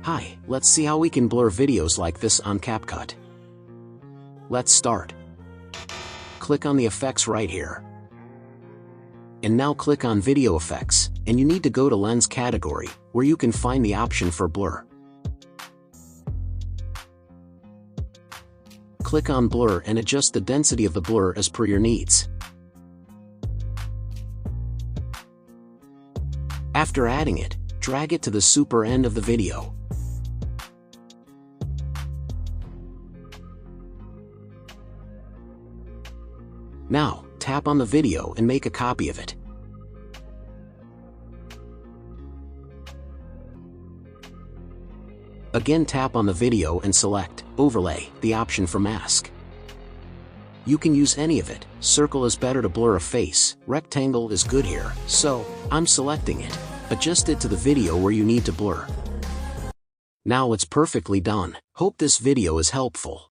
Hi, let's see how we can blur videos like this on CapCut. Let's start. Click on the effects right here. And now click on Video Effects, and you need to go to Lens category, where you can find the option for blur. Click on Blur and adjust the density of the blur as per your needs. After adding it, drag it to the super end of the video. Now, tap on the video and make a copy of it. Again, tap on the video and select Overlay, the option for mask. You can use any of it. Circle is better to blur a face, rectangle is good here, so I'm selecting it. Adjust it to the video where you need to blur. Now it's perfectly done. Hope this video is helpful.